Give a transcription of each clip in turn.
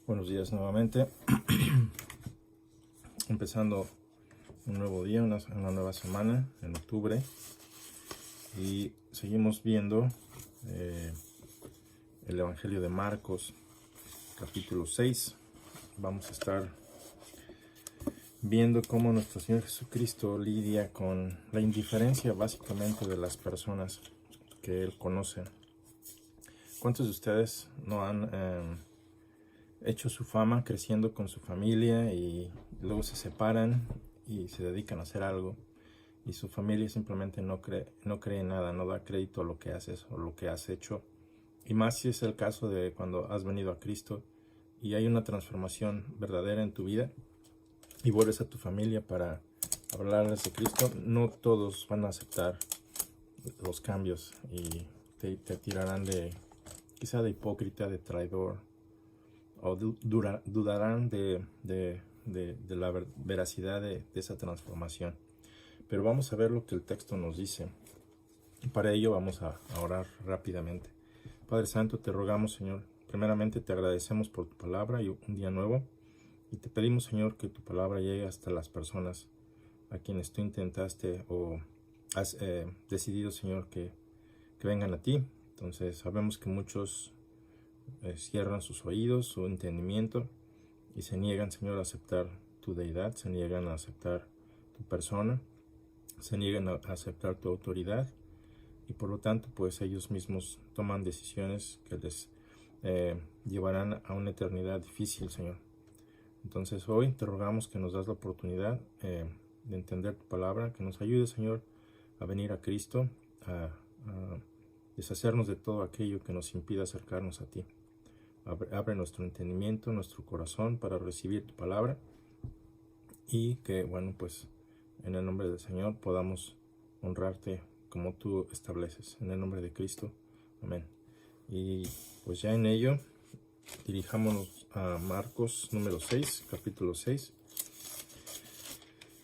Buenos días nuevamente, empezando un nuevo día, una nueva semana en octubre, y seguimos viendo el Evangelio de Marcos, capítulo 6. Vamos a estar viendo cómo nuestro Señor Jesucristo lidia con la indiferencia básicamente de las personas que Él conoce. ¿Cuántos de ustedes no han hecho su fama creciendo con su familia y luego se separan y se dedican a hacer algo y su familia simplemente no cree en nada, no da crédito a lo que haces o lo que has hecho? Y más si es el caso de cuando has venido a Cristo y hay una transformación verdadera en tu vida y vuelves a tu familia para hablarles de Cristo. No todos van a aceptar los cambios y te tirarán quizá de hipócrita, de traidor, o dudarán de la veracidad de esa transformación. Pero vamos a ver lo que el texto nos dice. Y para ello vamos a orar rápidamente. Padre Santo, te rogamos, Señor, primeramente te agradecemos por tu palabra y un día nuevo. Y te pedimos, Señor, que tu palabra llegue hasta las personas a quienes tú intentaste o has decidido, Señor, que vengan a ti. Entonces sabemos que muchos cierran sus oídos, su entendimiento, y se niegan, Señor, a aceptar tu deidad, se niegan a aceptar tu persona, se niegan a aceptar tu autoridad, y por lo tanto pues ellos mismos toman decisiones que les llevarán a una eternidad difícil, Señor. Entonces hoy te rogamos que nos das la oportunidad de entender tu palabra, que nos ayude, Señor, a venir a Cristo, a deshacernos de todo aquello que nos impida acercarnos a ti. Abre nuestro entendimiento, nuestro corazón para recibir tu palabra, y que, bueno, pues en el nombre del Señor podamos honrarte como tú estableces. En el nombre de Cristo. Amén. Y pues ya en ello, dirijámonos a Marcos número 6, capítulo 6.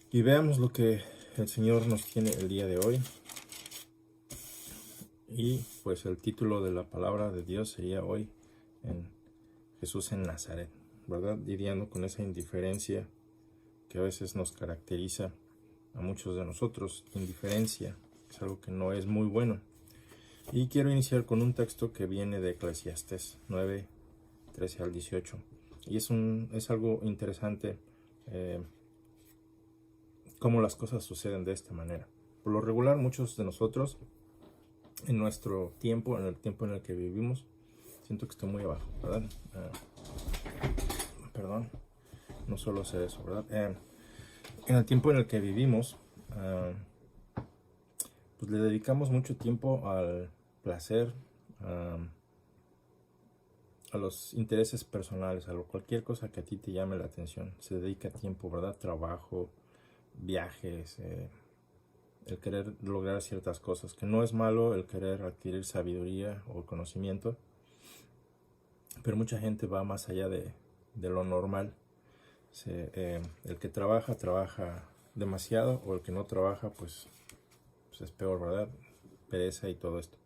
Y veamos lo que el Señor nos tiene el día de hoy. Y pues el título de la palabra de Dios sería hoy en Jesús en Nazaret, ¿verdad? Lidiando con esa indiferencia que a veces nos caracteriza a muchos de nosotros. Indiferencia es algo que no es muy bueno. Y quiero iniciar con un texto que viene de Eclesiastés 9, 13 al 18. Y es algo interesante cómo las cosas suceden de esta manera. Por lo regular, muchos de nosotros, en nuestro tiempo, en el tiempo en el que vivimos, siento que estoy muy abajo, ¿verdad? Perdón, no suelo hacer eso, ¿verdad? En el tiempo en el que vivimos, pues le dedicamos mucho tiempo al placer, a los intereses personales, a cualquier cosa que a ti te llame la atención. Se dedica tiempo, ¿verdad? Trabajo, viajes, el querer lograr ciertas cosas, que no es malo el querer adquirir sabiduría o conocimiento, pero mucha gente va más allá de lo normal. El que trabaja demasiado, o el que no trabaja pues es peor, ¿verdad? Pereza y todo esto.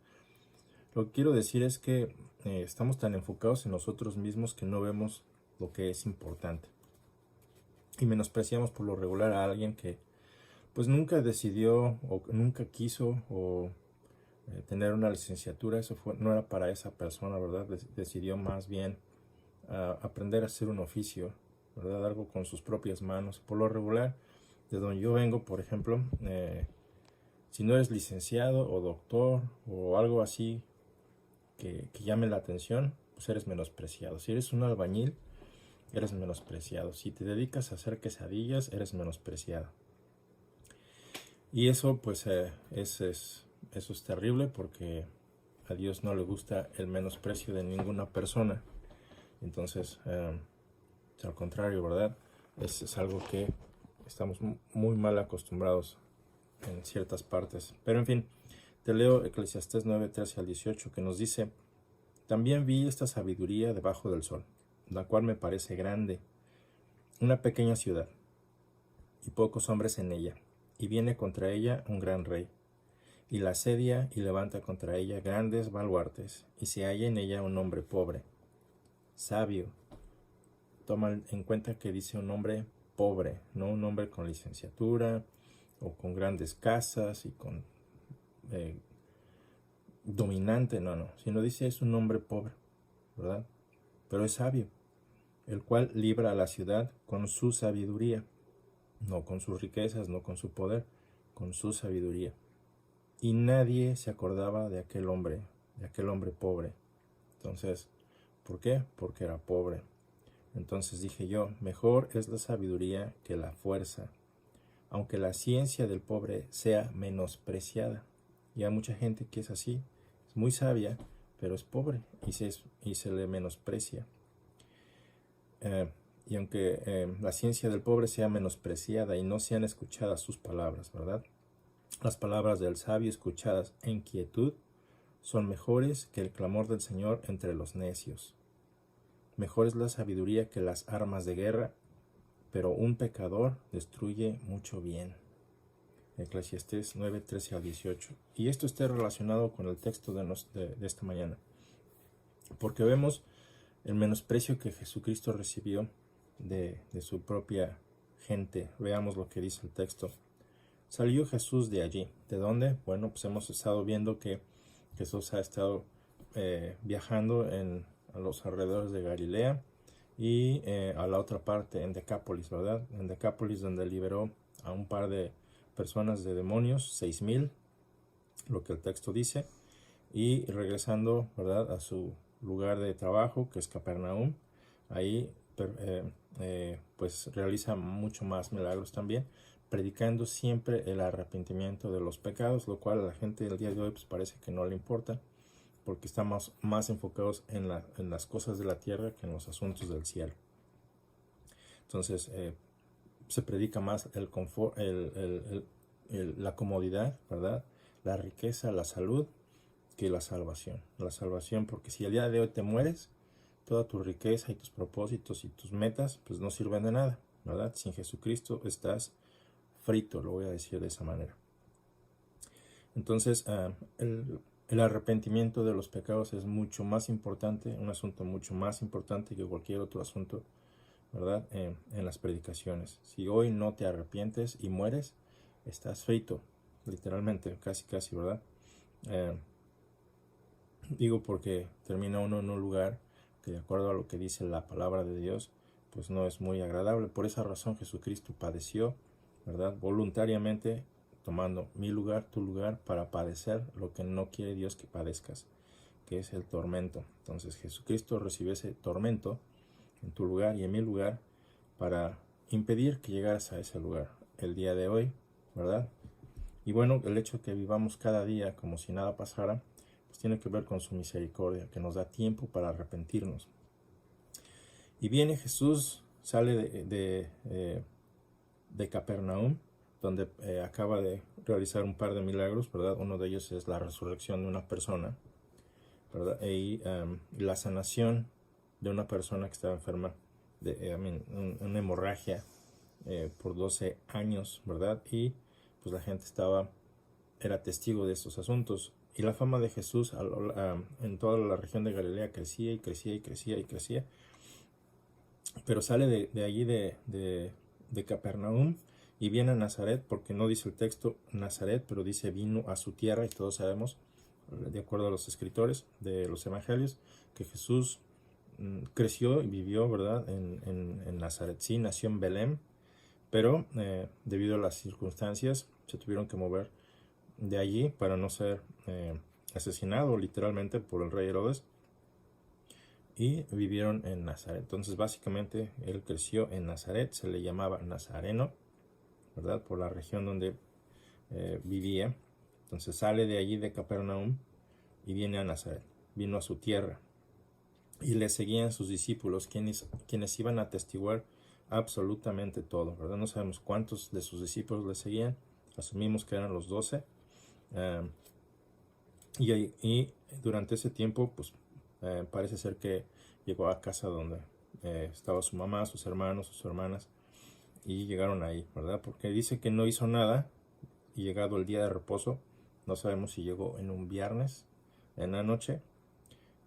Lo que quiero decir es que estamos tan enfocados en nosotros mismos que no vemos lo que es importante, y menospreciamos por lo regular a alguien que pues nunca decidió o nunca quiso o tener una licenciatura. Eso no era para esa persona, ¿verdad? Decidió más bien aprender a hacer un oficio, ¿verdad? Algo con sus propias manos. Por lo regular, de donde yo vengo, por ejemplo, si no eres licenciado o doctor o algo así que llame la atención, pues eres menospreciado. Si eres un albañil, eres menospreciado. Si te dedicas a hacer quesadillas, eres menospreciado. Y eso pues eso es terrible, porque a Dios no le gusta el menosprecio de ninguna persona. Entonces, al contrario, ¿verdad? Es algo que estamos muy mal acostumbrados en ciertas partes. Pero en fin, te leo Eclesiastés 9, 13 al 18, que nos dice: también vi esta sabiduría debajo del sol, la cual me parece grande, una pequeña ciudad, y pocos hombres en ella, y viene contra ella un gran rey, y la asedia y levanta contra ella grandes baluartes, y se halla en ella un hombre pobre, sabio, toma en cuenta que dice un hombre pobre, no un hombre con licenciatura o con grandes casas y con dominante, no, sino dice es un hombre pobre, ¿verdad? Pero es sabio, el cual libra a la ciudad con su sabiduría, no con sus riquezas, no con su poder, con su sabiduría. Y nadie se acordaba de aquel hombre pobre. Entonces, ¿por qué? Porque era pobre. Entonces dije yo, mejor es la sabiduría que la fuerza, aunque la ciencia del pobre sea menospreciada. Y hay mucha gente que es así, es muy sabia, pero es pobre y se le menosprecia. Y aunque la ciencia del pobre sea menospreciada y no sean escuchadas sus palabras, ¿verdad? Las palabras del sabio escuchadas en quietud son mejores que el clamor del Señor entre los necios. Mejor es la sabiduría que las armas de guerra, pero un pecador destruye mucho bien. Eclesiastés 9, 13 al 18. Y esto está relacionado con el texto de esta mañana, porque vemos el menosprecio que Jesucristo recibió de su propia gente. Veamos lo que dice el texto. Salió Jesús de allí. ¿De dónde? Bueno, pues hemos estado viendo que Jesús ha estado viajando a los alrededores de Galilea y a la otra parte, en Decápolis, ¿verdad? En Decápolis, donde liberó a un par de personas de demonios, 6,000, lo que el texto dice, y regresando, ¿verdad?, a su lugar de trabajo, que es Capernaum. Ahí pues realiza mucho más milagros también, predicando siempre el arrepentimiento de los pecados, lo cual a la gente del día de hoy pues parece que no le importa, porque estamos más enfocados en las cosas de la tierra que en los asuntos del cielo. Entonces se predica más el confort, la comodidad, ¿verdad?, la riqueza, la salud, que la salvación. La salvación, porque si al día de hoy te mueres, toda tu riqueza y tus propósitos y tus metas pues no sirven de nada, ¿verdad? Sin Jesucristo estás frito, lo voy a decir de esa manera. Entonces el arrepentimiento de los pecados es mucho más importante, un asunto mucho más importante que cualquier otro asunto, ¿verdad? En las predicaciones. Si hoy no te arrepientes y mueres, estás frito, literalmente, casi, ¿verdad? Digo porque termina uno en un lugar que, de acuerdo a lo que dice la palabra de Dios, pues no es muy agradable. Por esa razón Jesucristo padeció, ¿verdad?, voluntariamente, tomando mi lugar, tu lugar, para padecer lo que no quiere Dios que padezcas, que es el tormento. Entonces Jesucristo recibió ese tormento en tu lugar y en mi lugar para impedir que llegaras a ese lugar el día de hoy, ¿verdad? Y bueno, el hecho de que vivamos cada día como si nada pasara, pues tiene que ver con su misericordia, que nos da tiempo para arrepentirnos. Y viene Jesús, sale de Capernaum, donde acaba de realizar un par de milagros, ¿verdad? Uno de ellos es la resurrección de una persona, ¿verdad? Y la sanación de una persona que estaba enferma de una hemorragia por 12 años, ¿verdad? Y pues la gente era testigo de estos asuntos. Y la fama de Jesús en toda la región de Galilea crecía y crecía y crecía y crecía. Pero sale de allí de Capernaum y viene a Nazaret, porque no dice el texto Nazaret, pero dice vino a su tierra, y todos sabemos, de acuerdo a los escritores de los evangelios, que Jesús creció y vivió, ¿verdad?, en Nazaret. Sí, nació en Belén, pero debido a las circunstancias se tuvieron que mover de allí para no ser asesinado literalmente por el rey Herodes, y vivieron en Nazaret. Entonces básicamente él creció en Nazaret, se le llamaba Nazareno, ¿verdad?, por la región donde vivía. Entonces sale de allí de Capernaum y viene a Nazaret, vino a su tierra, y le seguían sus discípulos, quienes iban a atestiguar absolutamente todo, ¿verdad? No sabemos cuántos de sus discípulos le seguían, asumimos que eran los 12, y durante ese tiempo pues parece ser que llegó a casa donde estaba su mamá, sus hermanos, sus hermanas, y llegaron ahí, ¿verdad? Porque dice que no hizo nada, y llegado el día de reposo, no sabemos si llegó en un viernes en la noche,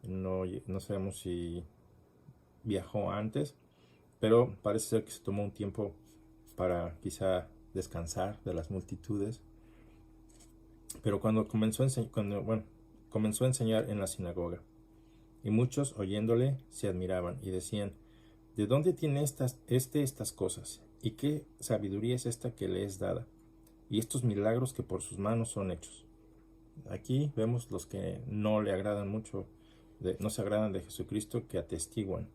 no sabemos si viajó antes pero parece ser que se tomó un tiempo para quizá descansar de las multitudes. Pero cuando comenzó a enseñar en la sinagoga, y muchos oyéndole se admiraban y decían: ¿de dónde tiene estas cosas? ¿Y qué sabiduría es esta que le es dada? Y estos milagros que por sus manos son hechos. Aquí vemos los que no le agradan mucho, no se agradan de Jesucristo, que atestiguan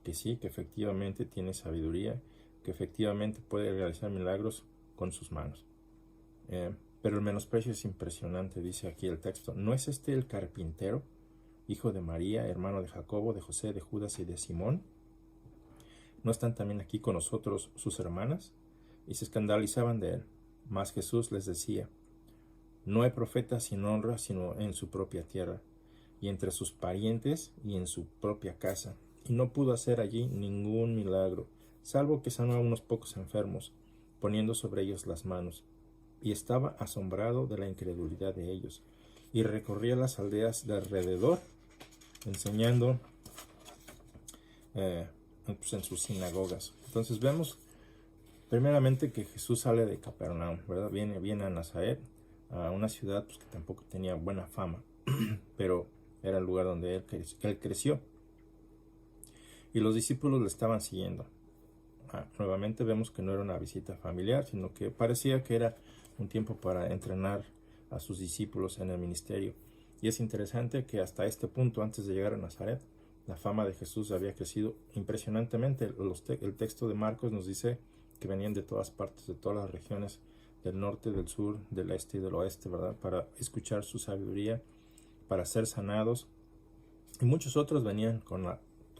que sí, que efectivamente tiene sabiduría, que efectivamente puede realizar milagros con sus manos. Pero el menosprecio es impresionante, dice aquí el texto. ¿No es este el carpintero, hijo de María, hermano de Jacobo, de José, de Judas y de Simón? ¿No están también aquí con nosotros sus hermanas? Y se escandalizaban de él. Mas Jesús les decía: no hay profeta sin honra sino en su propia tierra, y entre sus parientes y en su propia casa. Y no pudo hacer allí ningún milagro, salvo que sanó a unos pocos enfermos, poniendo sobre ellos las manos. Y estaba asombrado de la incredulidad de ellos, y recorría las aldeas de alrededor, enseñando en sus sinagogas. Entonces vemos primeramente que Jesús sale de Capernaum, ¿verdad? Viene a Nazaret, a una ciudad pues, que tampoco tenía buena fama, pero era el lugar donde él creció. Y los discípulos le estaban siguiendo. Nuevamente vemos que no era una visita familiar, sino que parecía que era un tiempo para entrenar a sus discípulos en el ministerio. Y es interesante que hasta este punto, antes de llegar a Nazaret, la fama de Jesús había crecido impresionantemente. El texto de Marcos nos dice que venían de todas partes, de todas las regiones, del norte, del sur, del este y del oeste, ¿verdad? Para escuchar su sabiduría, para ser sanados. Y muchos otros venían con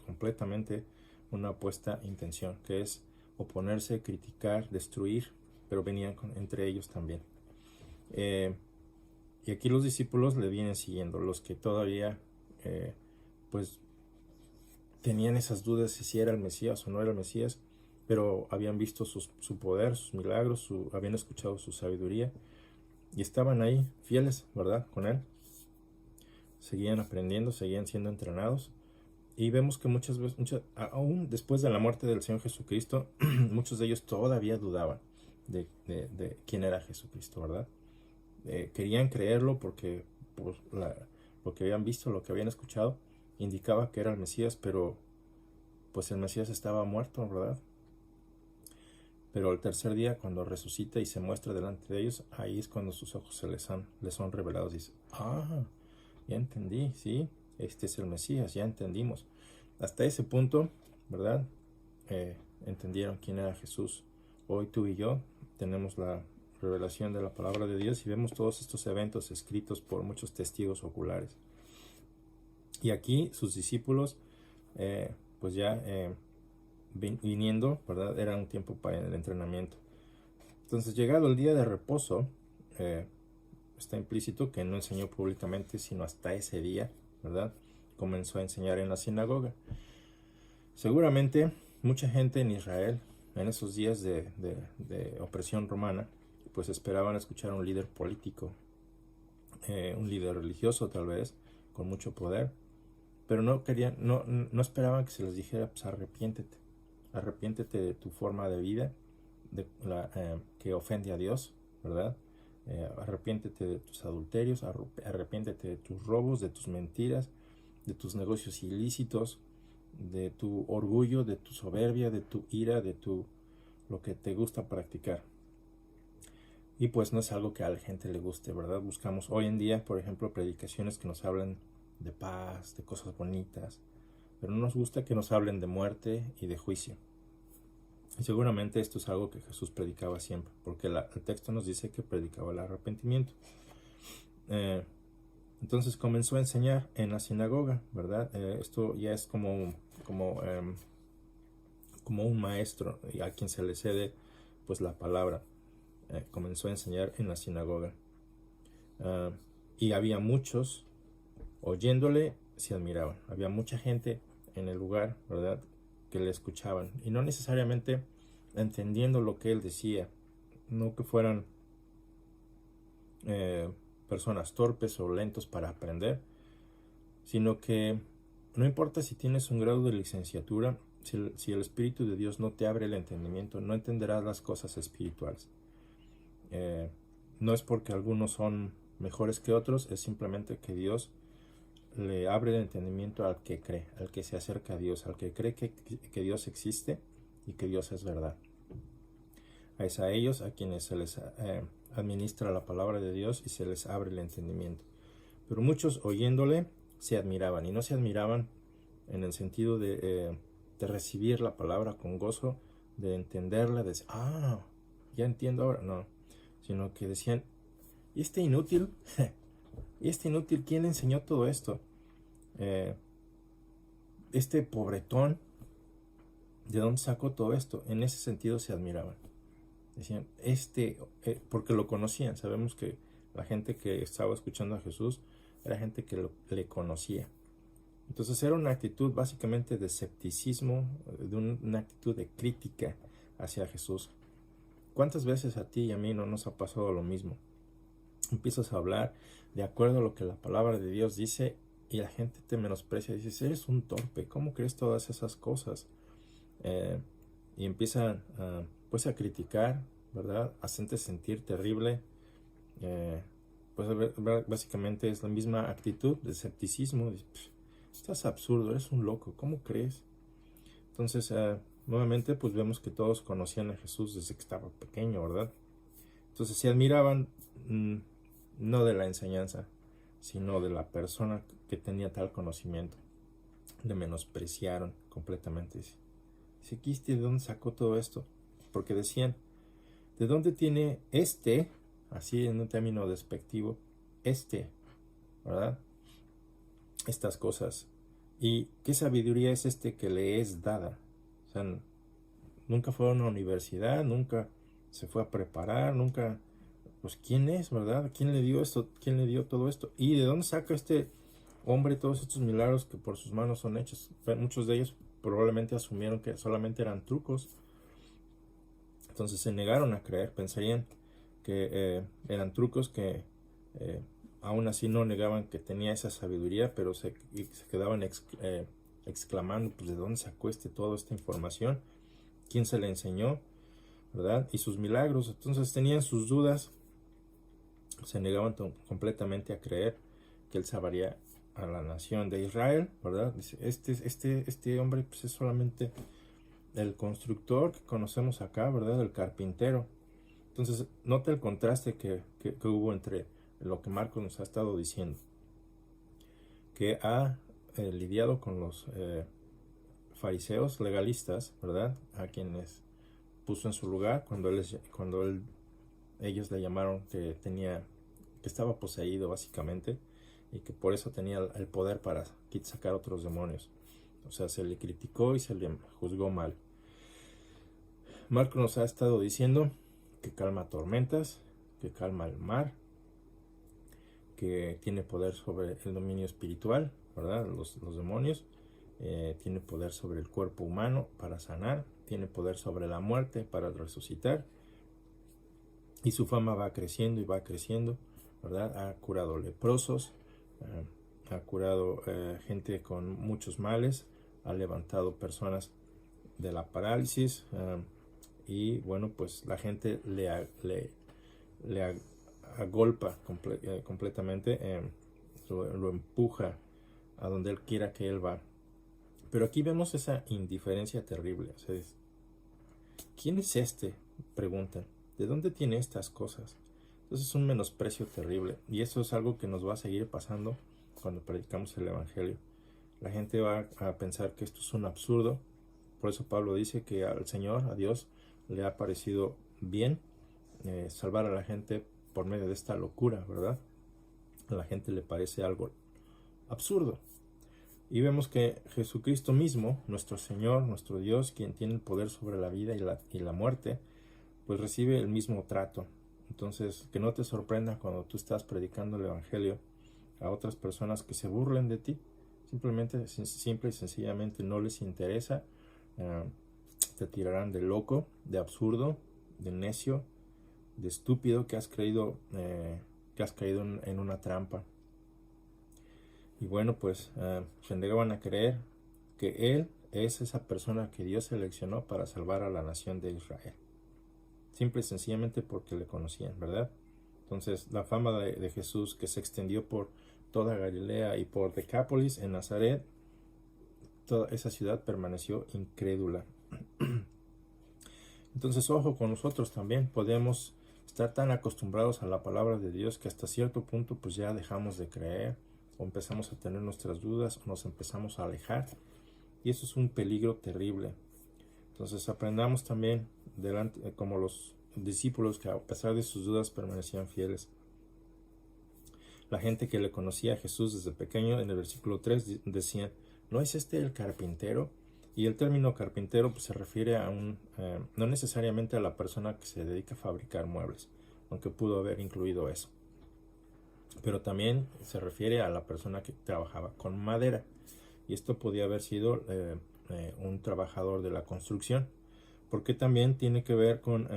completamente una opuesta intención, que es oponerse, criticar, destruir, pero venían entre ellos también. Y aquí los discípulos le vienen siguiendo, los que todavía pues tenían esas dudas de si era el Mesías o no era el Mesías, pero habían visto su poder, sus milagros, habían escuchado su sabiduría y estaban ahí fieles, ¿verdad? Con él. Seguían aprendiendo, seguían siendo entrenados. Y vemos que muchas veces, aún después de la muerte del Señor Jesucristo, muchos de ellos todavía dudaban de quién era Jesucristo, ¿verdad? Querían creerlo porque lo que habían visto, lo que habían escuchado, indicaba que era el Mesías, pero pues el Mesías estaba muerto, ¿verdad? Pero el tercer día, cuando resucita y se muestra delante de ellos, ahí es cuando sus ojos les son revelados. Dice: ya entendí, sí, este es el Mesías, ya entendimos. Hasta ese punto, ¿verdad? Entendieron quién era Jesús. Hoy tú y yo tenemos la revelación de la palabra de Dios y vemos todos estos eventos escritos por muchos testigos oculares. Y aquí sus discípulos, pues ya viniendo, ¿verdad? Era un tiempo para el entrenamiento. Entonces, llegado el día de reposo, está implícito que no enseñó públicamente, sino hasta ese día, ¿verdad? Comenzó a enseñar en la sinagoga. Seguramente mucha gente en Israel, en esos días de opresión romana, pues esperaban escuchar a un líder político, un líder religioso tal vez, con mucho poder, pero no esperaban que se les dijera: pues arrepiéntete de tu forma de vida, que ofende a Dios, ¿verdad? Arrepiéntete de tus adulterios, arrepiéntete de tus robos, de tus mentiras, de tus negocios ilícitos, de tu orgullo, de tu soberbia, de tu ira, de lo que te gusta practicar. Y pues no es algo que a la gente le guste, ¿verdad? Buscamos hoy en día, por ejemplo, predicaciones que nos hablan de paz, de cosas bonitas, pero no nos gusta que nos hablen de muerte y de juicio. Y seguramente esto es algo que Jesús predicaba siempre, porque el texto nos dice que predicaba el arrepentimiento. Entonces comenzó a enseñar en la sinagoga, ¿verdad? Esto ya es como un maestro a quien se le cede pues la palabra. Comenzó a enseñar en la sinagoga. Y había muchos oyéndole, se admiraban. Había mucha gente en el lugar, ¿verdad?, que le escuchaban, y no necesariamente entendiendo lo que él decía, no que fueran personas torpes o lentos para aprender, sino que no importa si tienes un grado de licenciatura Si el Espíritu de Dios no te abre el entendimiento, no entenderás las cosas espirituales. No es porque algunos son mejores que otros, es simplemente que Dios le abre el entendimiento al que cree, al que se acerca a Dios, al que cree que Dios existe y que Dios es verdad. Es a ellos a quienes se les administra la palabra de Dios y se les abre el entendimiento. Pero muchos oyéndole se admiraban, y no se admiraban en el sentido de recibir la palabra con gozo, de entenderla, de decir, ya entiendo ahora, no, sino que decían, ¿y este inútil? ¿Y este inútil quién le enseñó todo esto? Este pobretón, ¿de dónde sacó todo esto? En ese sentido se admiraban. Decían, porque lo conocían. Sabemos que la gente que estaba escuchando a Jesús era gente que le conocía. Entonces era una actitud básicamente de escepticismo, de una actitud de crítica hacia Jesús. ¿Cuántas veces a ti y a mí no nos ha pasado lo mismo? Empiezas a hablar de acuerdo a lo que la palabra de Dios dice y la gente te menosprecia y dices, eres un torpe, ¿cómo crees todas esas cosas? Y empiezan pues a criticar, ¿verdad? Hacerte sentir terrible. Pues básicamente es la misma actitud de escepticismo. Estás absurdo, eres un loco, ¿cómo crees? Entonces, nuevamente, pues vemos que todos conocían a Jesús desde que estaba pequeño, ¿verdad? Entonces se admiraban no de la enseñanza, sino de la persona que tenía tal conocimiento. Le menospreciaron completamente. Dice, ¿de dónde sacó todo esto? Porque decían, ¿de dónde tiene así en un término despectivo, ¿verdad? Estas cosas. ¿Y qué sabiduría es que le es dada? O sea, nunca fue a una universidad, nunca se fue a preparar, nunca, pues ¿quién es, verdad? ¿Quién le dio esto? ¿Quién le dio todo esto? ¿Y de dónde saca este hombre todos estos milagros que por sus manos son hechos? Muchos de ellos probablemente asumieron que solamente eran trucos. Entonces se negaron a creer, pensarían que eran trucos, que aún así no negaban que tenía esa sabiduría, pero se quedaban exclamando, pues ¿de dónde sacó toda esta información? ¿Quién se le enseñó? ¿Verdad? Y sus milagros. Entonces tenían sus dudas, se negaban completamente a creer que él salvaría a la nación de Israel, ¿verdad? Dice, este hombre pues es solamente el constructor que conocemos acá, ¿verdad? El carpintero. Entonces, nota el contraste que hubo entre lo que Marcos nos ha estado diciendo, que ha lidiado con los fariseos legalistas, ¿verdad? A quienes puso en su lugar cuando ellos le llamaron que estaba poseído básicamente, y que por eso tenía el poder para sacar otros demonios. O sea, se le criticó y se le juzgó mal. Marcos nos ha estado diciendo que calma tormentas, que calma el mar, que tiene poder sobre el dominio espiritual, ¿verdad? Los demonios. Tiene poder sobre el cuerpo humano para sanar, tiene poder sobre la muerte para resucitar, y su fama va creciendo y va creciendo, ¿verdad? Ha curado leprosos, ha curado gente con muchos males, ha levantado personas de la parálisis, y bueno, pues la gente le agolpa completamente, lo empuja a donde él quiera que él va. Pero aquí vemos esa indiferencia terrible. O sea, ¿quién es preguntan. ¿De dónde tiene estas cosas? Entonces es un menosprecio terrible. Y eso es algo que nos va a seguir pasando cuando predicamos el Evangelio. La gente va a pensar que esto es un absurdo. Por eso Pablo dice que al Señor, a Dios, le ha parecido bien salvar a la gente por medio de esta locura, ¿verdad? A la gente le parece algo absurdo. Y vemos que Jesucristo mismo, nuestro Señor, nuestro Dios, quien tiene el poder sobre la vida y la muerte, pues recibe el mismo trato. Entonces, que no te sorprenda cuando tú estás predicando el Evangelio a otras personas que se burlen de ti. Simple y sencillamente no les interesa. Te tirarán de loco, de absurdo, de necio, de estúpido, que has caído en una trampa. Y bueno, pues se negaban a creer que él es esa persona que Dios seleccionó para salvar a la nación de Israel. Simple y sencillamente porque le conocían, ¿verdad? Entonces, la fama de Jesús, que se extendió por toda Galilea y por Decápolis en Nazaret, toda esa ciudad permaneció incrédula. Entonces, ojo con nosotros también. Podemos estar tan acostumbrados a la palabra de Dios que hasta cierto punto pues ya dejamos de creer, o empezamos a tener nuestras dudas, o nos empezamos a alejar. Y eso es un peligro terrible. Entonces aprendamos también, como los discípulos, que a pesar de sus dudas permanecían fieles. La gente que le conocía a Jesús desde pequeño, en el versículo 3 decían, ¿no es este el carpintero? Y el término carpintero pues, se refiere a no necesariamente a la persona que se dedica a fabricar muebles, aunque pudo haber incluido eso. Pero también se refiere a la persona que trabajaba con madera. Y esto podía haber sido un trabajador de la construcción, porque también tiene que ver con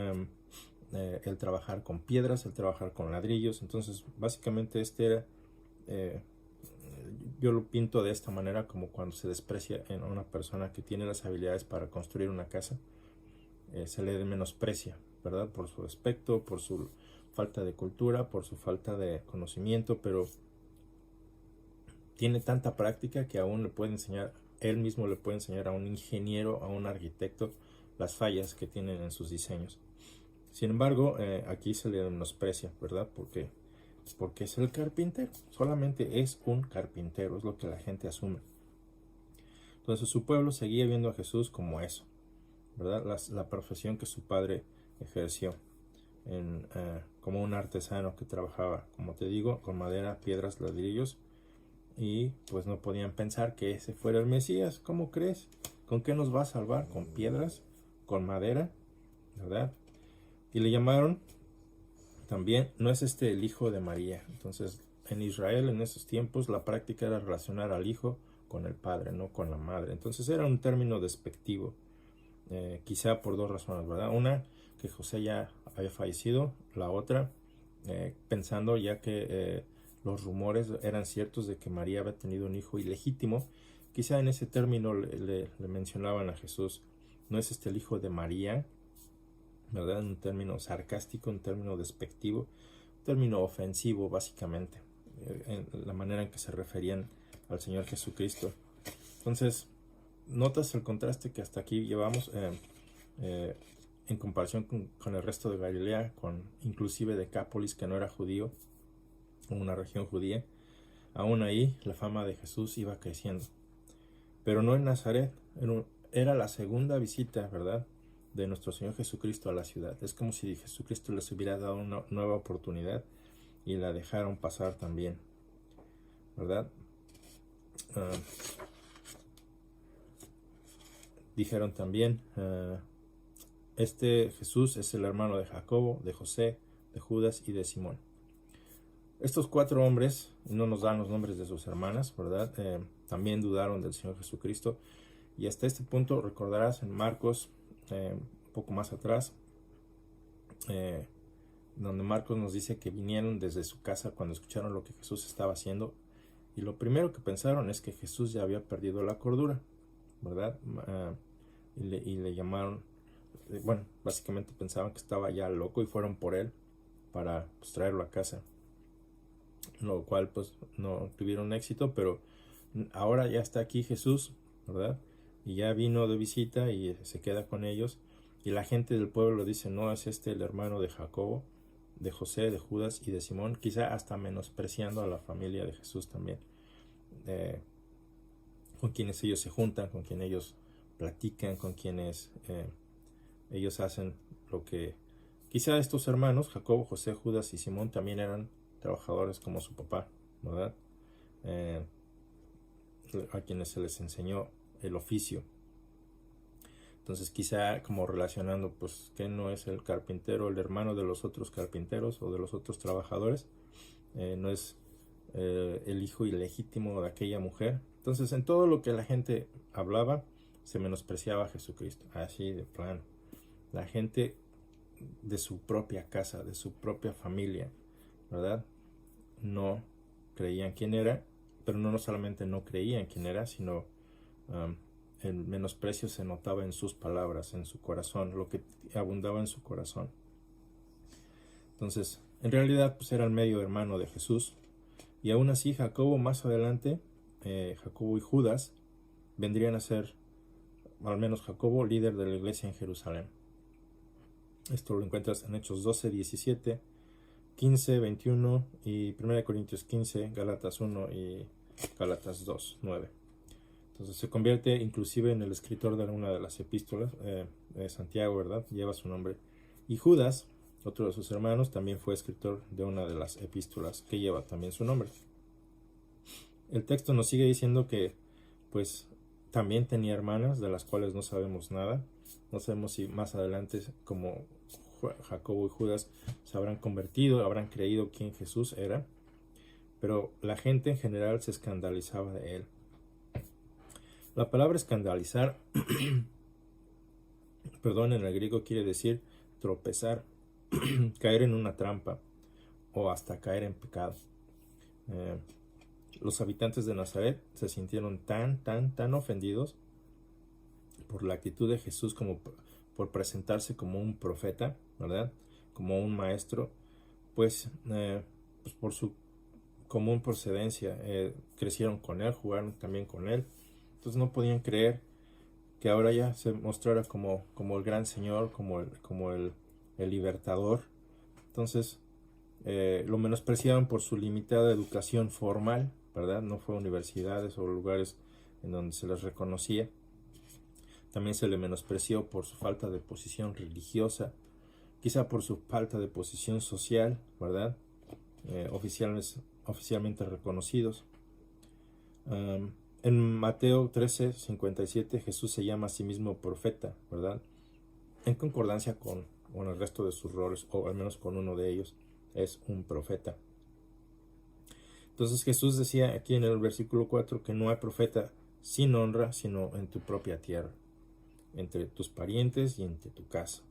el trabajar con piedras, el trabajar con ladrillos. Entonces básicamente era yo lo pinto de esta manera, como cuando se desprecia en una persona que tiene las habilidades para construir una casa, se le menosprecia, ¿verdad? Por su aspecto, por su falta de cultura, por su falta de conocimiento, pero tiene tanta práctica que aún le puede enseñar, él mismo le puede enseñar a un ingeniero, a un arquitecto, las fallas que tienen en sus diseños. Sin embargo, aquí se le menosprecia, ¿verdad? Porque es el carpintero, solamente es un carpintero, es lo que la gente asume. Entonces su pueblo seguía viendo a Jesús como eso, ¿verdad? La profesión que su padre ejerció como un artesano que trabajaba, como te digo, con madera, piedras, ladrillos. Y pues no podían pensar que ese fuera el Mesías. ¿Cómo crees? ¿Con qué nos va a salvar? ¿Con piedras? ¿Con madera? ¿Verdad? Y le llamaron también, ¿no es este el hijo de María? Entonces, en Israel en esos tiempos la práctica era relacionar al hijo con el padre, no con la madre. Entonces era un término despectivo, quizá por dos razones, ¿verdad? Una, que José ya había fallecido. La otra, pensando ya que los rumores eran ciertos de que María había tenido un hijo ilegítimo. Quizá en ese término le mencionaban a Jesús, ¿no es este el hijo de María? ¿Verdad? Un término sarcástico, un término despectivo, un término ofensivo básicamente, en la manera en que se referían al Señor Jesucristo. Entonces, notas el contraste que hasta aquí llevamos en comparación con el resto de Galilea, con inclusive Decápolis, que no era judío, una región judía. Aún ahí la fama de Jesús iba creciendo, pero no en Nazaret. Era la segunda visita, ¿verdad?, de nuestro Señor Jesucristo a la ciudad. Es como si Jesucristo les hubiera dado una nueva oportunidad y la dejaron pasar también, ¿verdad? Dijeron también, este Jesús es el hermano de Jacobo, de José, de Judas y de Simón. Estos 4 hombres, no nos dan los nombres de sus hermanas, ¿verdad? También dudaron del Señor Jesucristo. Y hasta este punto recordarás en Marcos, un poco más atrás, donde Marcos nos dice que vinieron desde su casa cuando escucharon lo que Jesús estaba haciendo, y lo primero que pensaron es que Jesús ya había perdido la cordura, ¿verdad? Y le llamaron, bueno, básicamente pensaban que estaba ya loco y fueron por él para pues, traerlo a casa, lo cual pues no tuvieron éxito, pero ahora ya está aquí Jesús, ¿verdad? Y ya vino de visita y se queda con ellos, y la gente del pueblo dice, no, es este el hermano de Jacobo, de José, de Judas y de Simón, quizá hasta menospreciando a la familia de Jesús también, con quienes ellos se juntan, con quienes ellos platican, con quienes ellos hacen lo que... Quizá estos hermanos, Jacobo, José, Judas y Simón, también eran trabajadores como su papá, ¿verdad? A quienes se les enseñó el oficio. Entonces quizá como relacionando, pues, que no es el carpintero el hermano de los otros carpinteros o de los otros trabajadores, no es el hijo ilegítimo de aquella mujer. Entonces en todo lo que la gente hablaba se menospreciaba a Jesucristo, así de plano. La gente de su propia casa, de su propia familia, ¿verdad?, no creían quién era, pero no solamente no creían quién era, sino el menosprecio se notaba en sus palabras, en su corazón, lo que abundaba en su corazón. Entonces, en realidad, pues era el medio hermano de Jesús. Y aún así, Jacobo más adelante, Jacobo y Judas, vendrían a ser, al menos Jacobo, líder de la iglesia en Jerusalén. Esto lo encuentras en Hechos 12, 17, 15, 21 y 1 Corintios 15, Gálatas 1 y Gálatas 2, 9. Entonces se convierte inclusive en el escritor de una de las epístolas, Santiago, ¿verdad? Lleva su nombre. Y Judas, otro de sus hermanos, también fue escritor de una de las epístolas que lleva también su nombre. El texto nos sigue diciendo que, pues, también tenía hermanas de las cuales no sabemos nada. No sabemos si más adelante, como Jacobo y Judas, se habrán convertido, habrán creído quién Jesús era. Pero la gente en general se escandalizaba de él. La palabra escandalizar, perdón, en el griego quiere decir tropezar, caer en una trampa o hasta caer en pecado. Los habitantes de Nazaret se sintieron tan ofendidos por la actitud de Jesús como por presentarse como un profeta, ¿verdad? Como un maestro, pues por su común procedencia crecieron con él, jugaron también con él. Entonces no podían creer que ahora ya se mostrara como el gran Señor, como el libertador. Entonces lo menospreciaban por su limitada educación formal, ¿verdad? No fue a universidades o lugares en donde se les reconocía. También se le menospreció por su falta de posición religiosa, quizá por su falta de posición social, ¿verdad? Oficialmente reconocidos. En Mateo 13:57 Jesús se llama a sí mismo profeta, ¿verdad? En concordancia con el resto de sus roles, o al menos con uno de ellos, es un profeta. Entonces Jesús decía aquí en el versículo 4 que no hay profeta sin honra, sino en tu propia tierra, entre tus parientes y entre tu casa.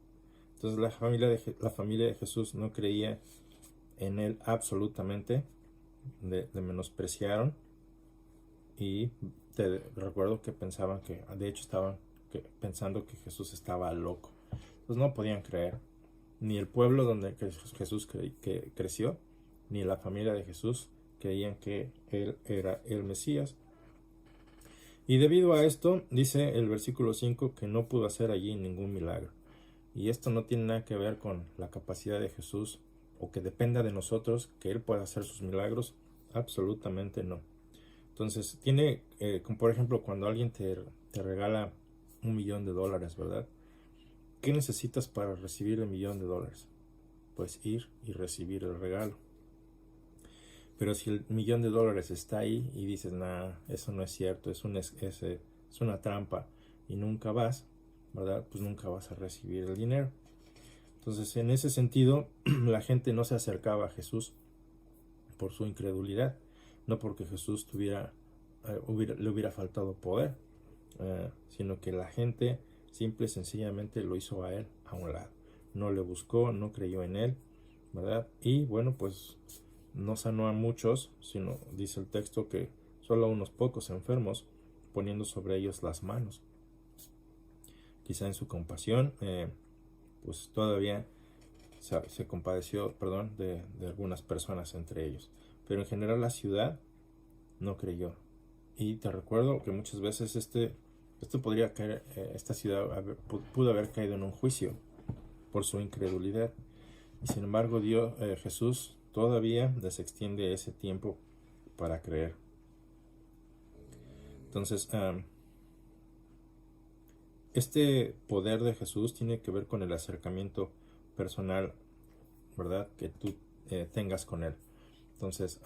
Entonces la familia de Jesús no creía en él absolutamente, le menospreciaron. Y te recuerdo que pensaban de hecho estaban pensando que Jesús estaba loco. Entonces no podían creer. Ni el pueblo donde Jesús creció, ni la familia de Jesús creían que él era el Mesías. Y debido a esto, dice el versículo 5 que no pudo hacer allí ningún milagro. Y esto no tiene nada que ver con la capacidad de Jesús o que dependa de nosotros que Él pueda hacer sus milagros. Absolutamente no. Entonces, como por ejemplo, cuando alguien te regala $1,000,000, ¿verdad? ¿Qué necesitas para recibir $1,000,000? Pues ir y recibir el regalo. Pero si el $1,000,000 está ahí y dices, nah, eso no es cierto, es una trampa y nunca vas, ¿verdad? Pues nunca vas a recibir el dinero. Entonces, en ese sentido, la gente no se acercaba a Jesús por su incredulidad, no porque Jesús le hubiera faltado poder, sino que la gente simple y sencillamente lo hizo a él a un lado. No le buscó, no creyó en él, ¿verdad? Y bueno, pues no sanó a muchos, sino dice el texto que solo a unos pocos enfermos, poniendo sobre ellos las manos. Quizá en su compasión, pues todavía se compadeció, de algunas personas entre ellos. Pero en general la ciudad no creyó. Y te recuerdo que muchas veces esto podría caer, esta ciudad pudo haber caído en un juicio por su incredulidad. Y sin embargo, Jesús todavía les extiende ese tiempo para creer. Entonces, este poder de Jesús tiene que ver con el acercamiento personal, ¿verdad? Que tú tengas con Él. Entonces,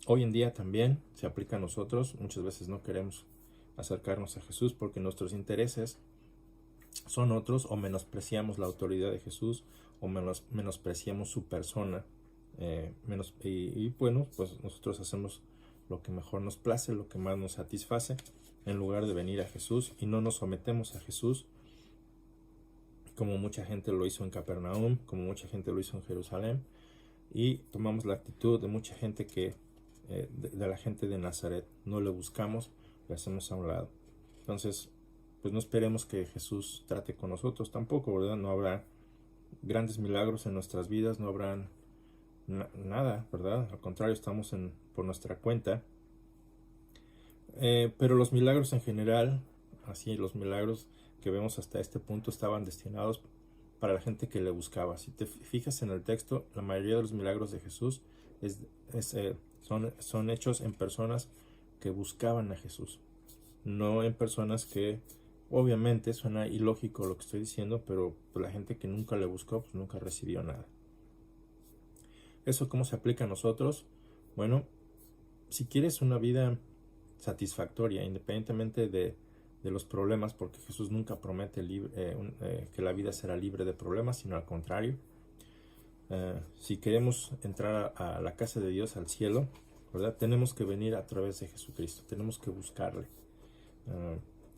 hoy en día también se aplica a nosotros. Muchas veces no queremos acercarnos a Jesús porque nuestros intereses son otros, o menospreciamos la autoridad de Jesús, o menospreciamos su persona. Y bueno, pues nosotros hacemos lo que mejor nos place, lo que más nos satisface, en lugar de venir a Jesús, y no nos sometemos a Jesús como mucha gente lo hizo en Capernaum, como mucha gente lo hizo en Jerusalén, y tomamos la actitud de mucha gente de la gente de Nazaret. No le buscamos, le hacemos a un lado. Entonces, pues no esperemos que Jesús trate con nosotros tampoco, ¿verdad? No habrá grandes milagros en nuestras vidas, no habrá nada, ¿verdad? Al contrario, estamos por nuestra cuenta. Pero los milagros en general, así los milagros que vemos hasta este punto, estaban destinados para la gente que le buscaba. Si te fijas en el texto, la mayoría de los milagros de Jesús son hechos en personas que buscaban a Jesús, no en personas que, obviamente suena ilógico lo que estoy diciendo, pero la gente que nunca le buscó, pues nunca recibió nada. ¿Eso cómo se aplica a nosotros? Bueno, si quieres una vida satisfactoria, independientemente de los problemas, porque Jesús nunca promete que la vida será libre de problemas, sino al contrario. Si queremos entrar a la casa de Dios, al cielo, ¿verdad? Tenemos que venir a través de Jesucristo, tenemos que buscarle.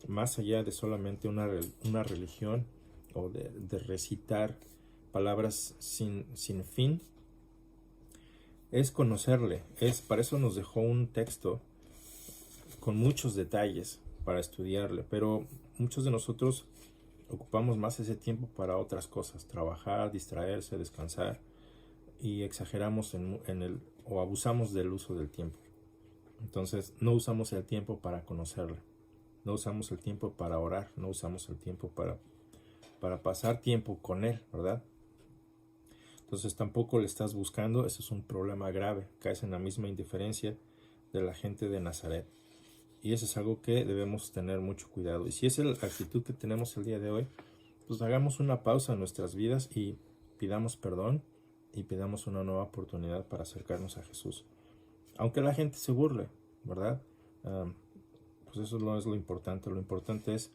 Más allá de solamente una religión o de recitar palabras sin fin, es conocerle. Para eso nos dejó un texto con muchos detalles para estudiarle, pero muchos de nosotros ocupamos más ese tiempo para otras cosas, trabajar, distraerse, descansar, y exageramos o abusamos del uso del tiempo. Entonces no usamos el tiempo para conocerle, no usamos el tiempo para orar, no usamos el tiempo para pasar tiempo con él, ¿verdad? Entonces tampoco le estás buscando. Eso es un problema grave, caes en la misma indiferencia de la gente de Nazaret. Y eso es algo que debemos tener mucho cuidado. Y si esa es la actitud que tenemos el día de hoy, pues hagamos una pausa en nuestras vidas y pidamos perdón y pidamos una nueva oportunidad para acercarnos a Jesús. Aunque la gente se burle, ¿verdad? Pues eso no es lo importante. Lo importante es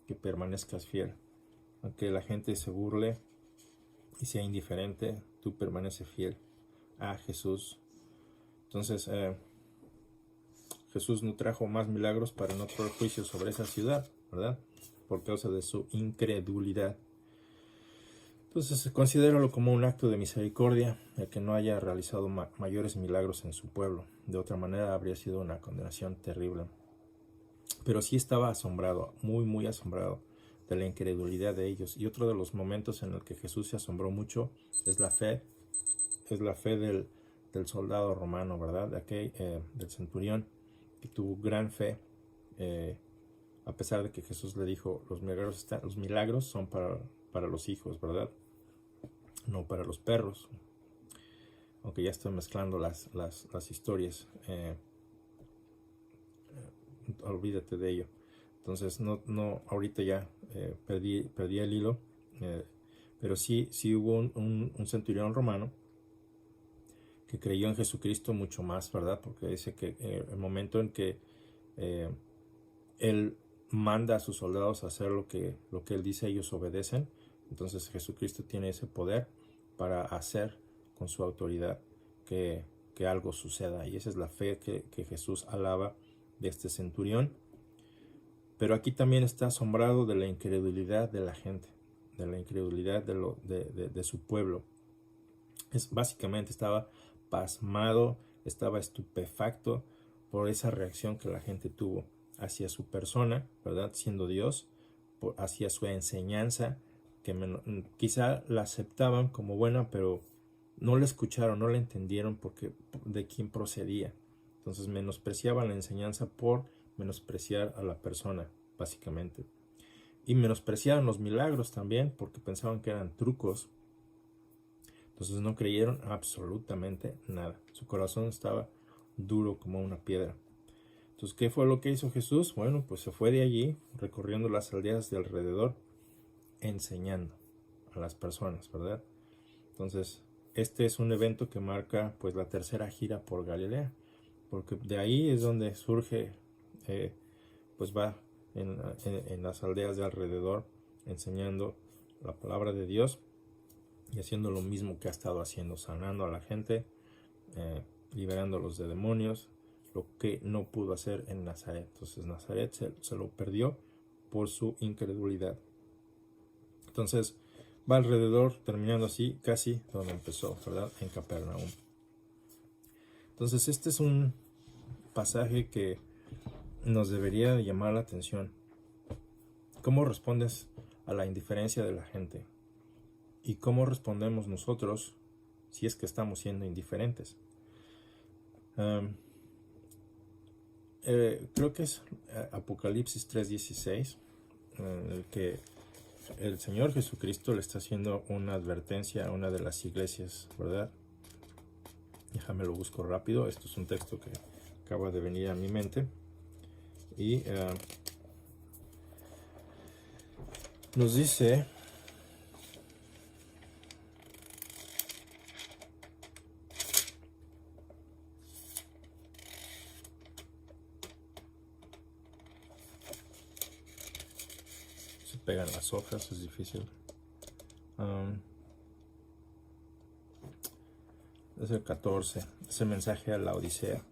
que permanezcas fiel. Aunque la gente se burle y sea indiferente, tú permaneces fiel a Jesús. Entonces, Jesús no trajo más milagros para no traer juicio sobre esa ciudad, ¿verdad? Por causa de su incredulidad. Entonces, considéralo como un acto de misericordia, el que no haya realizado mayores milagros en su pueblo. De otra manera, habría sido una condenación terrible. Pero sí estaba asombrado, muy, muy asombrado de la incredulidad de ellos. Y otro de los momentos en el que Jesús se asombró mucho es la fe del soldado romano, ¿verdad? Del centurión, que tuvo gran fe, a pesar de que Jesús le dijo, los milagros son para los hijos, ¿verdad? No para los perros. Aunque ya estoy mezclando las historias, olvídate de ello. Entonces, no ahorita ya perdí el hilo, pero sí hubo un centurión romano que creyó en Jesucristo mucho más, ¿verdad? Porque dice que el momento en que él manda a sus soldados a hacer lo que él dice, ellos obedecen. Entonces Jesucristo tiene ese poder para hacer con su autoridad que algo suceda. Y esa es la fe que Jesús alaba de este centurión. Pero aquí también está asombrado de la incredulidad de la gente, de la incredulidad de su pueblo. Básicamente estaba pasmado, estaba estupefacto por esa reacción que la gente tuvo hacia su persona, ¿verdad? Siendo Dios, hacia su enseñanza, que quizá la aceptaban como buena, pero no la escucharon, no la entendieron de quién procedía. Entonces menospreciaban la enseñanza por menospreciar a la persona, básicamente. Y menospreciaron los milagros también, porque pensaban que eran trucos. Entonces no creyeron absolutamente nada. Su corazón estaba duro como una piedra. Entonces, ¿qué fue lo que hizo Jesús? Bueno, pues se fue de allí, recorriendo las aldeas de alrededor, enseñando a las personas, ¿verdad? Entonces, este es un evento que marca pues la tercera gira por Galilea, porque de ahí es donde surge, pues va en las aldeas de alrededor, enseñando la palabra de Dios y haciendo lo mismo que ha estado haciendo, sanando a la gente, liberándolos de demonios, lo que no pudo hacer en Nazaret. Entonces Nazaret se lo perdió por su incredulidad. Entonces va alrededor, terminando así, casi donde empezó, ¿verdad? En Capernaum. Entonces este es un pasaje que nos debería llamar la atención. ¿Cómo respondes a la indiferencia de la gente? ¿Y cómo respondemos nosotros si es que estamos siendo indiferentes? Creo que es Apocalipsis 3:16, en el que el Señor Jesucristo le está haciendo una advertencia a una de las iglesias, ¿verdad? Déjame lo busco rápido. Esto es un texto que acaba de venir a mi mente. Y nos dice... Se pegan las hojas, es difícil. Es el 14. Es el mensaje a la Odisea.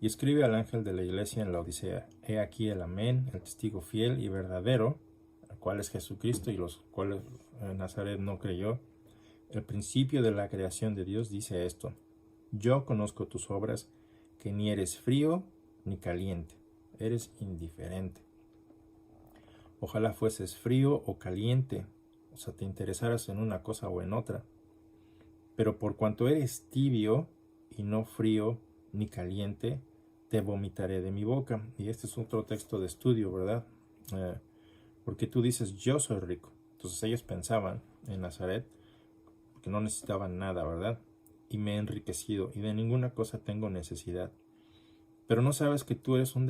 Y escribe al ángel de la iglesia en la Odisea: He aquí el Amén, el testigo fiel y verdadero, el cual es Jesucristo, y los cuales Nazaret no creyó. El principio de la creación de Dios dice esto: Yo conozco tus obras, que ni eres frío ni caliente, eres indiferente. Ojalá fueses frío o caliente, o sea, te interesaras en una cosa o en otra. Pero por cuanto eres tibio y no frío ni caliente, te vomitaré de mi boca. Y este es otro texto de estudio, ¿verdad? Porque tú dices, yo soy rico. Entonces ellos pensaban en Nazaret que no necesitaban nada, ¿verdad? Y me he enriquecido y de ninguna cosa tengo necesidad. Pero no sabes que tú eres un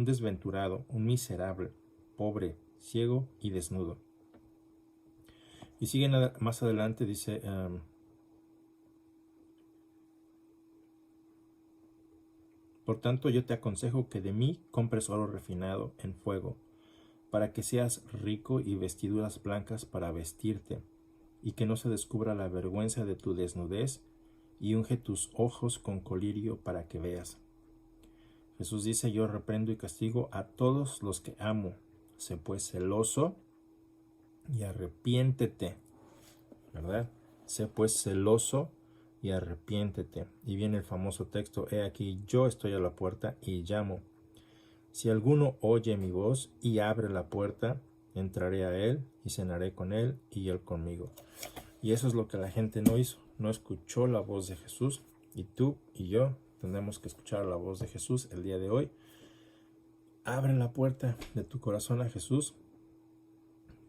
desventurado, un miserable, pobre, ciego y desnudo. Y sigue más adelante, dice... Por tanto, yo te aconsejo que de mí compres oro refinado en fuego, para que seas rico, y vestiduras blancas para vestirte, y que no se descubra la vergüenza de tu desnudez, y unge tus ojos con colirio para que veas. Jesús dice: yo reprendo y castigo a todos los que amo. Sé pues celoso y arrepiéntete, ¿verdad? Sé pues celoso y arrepiéntete. Y viene el famoso texto: He aquí, yo estoy a la puerta y llamo. Si alguno oye mi voz y abre la puerta, entraré a él y cenaré con él y él conmigo. Y eso es lo que la gente no hizo, no escuchó la voz de Jesús. Y tú y yo tenemos que escuchar la voz de Jesús el día de hoy. Abre la puerta de tu corazón a Jesús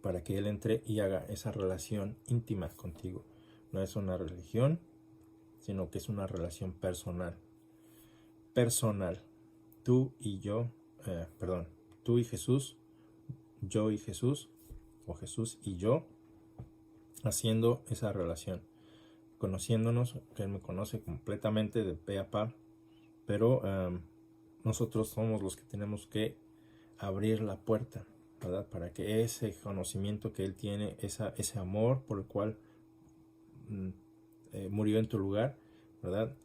para que Él entre y haga esa relación íntima contigo. No es una religión, sino que es una relación personal. Personal. Tú y yo, tú y Jesús, yo y Jesús, o Jesús y yo, haciendo esa relación. Conociéndonos, que Él me conoce completamente de pe a pa, pero nosotros somos los que tenemos que abrir la puerta, ¿verdad? Para que ese conocimiento que Él tiene, ese amor por el cual murió en tu lugar, ¿verdad?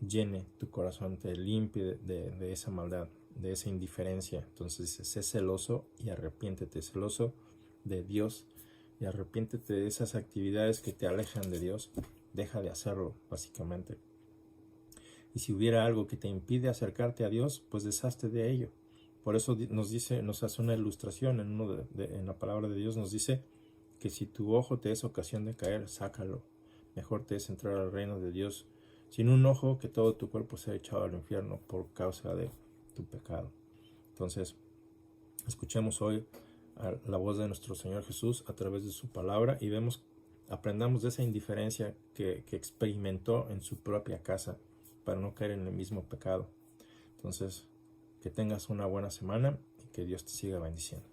Llene tu corazón, te limpie de esa maldad, de esa indiferencia. Entonces, sé celoso y arrepiéntete, celoso de Dios, y arrepiéntete de esas actividades que te alejan de Dios. Deja de hacerlo, básicamente. Y si hubiera algo que te impide acercarte a Dios, pues deshazte de ello. Por eso nos hace una ilustración en la palabra de Dios. Nos dice que si tu ojo te es ocasión de caer, sácalo. Mejor te es entrar al reino de Dios sin un ojo, que todo tu cuerpo sea echado al infierno por causa de tu pecado. Entonces, escuchemos hoy la voz de nuestro Señor Jesús a través de su palabra y aprendamos de esa indiferencia que experimentó en su propia casa para no caer en el mismo pecado. Entonces, que tengas una buena semana y que Dios te siga bendiciendo.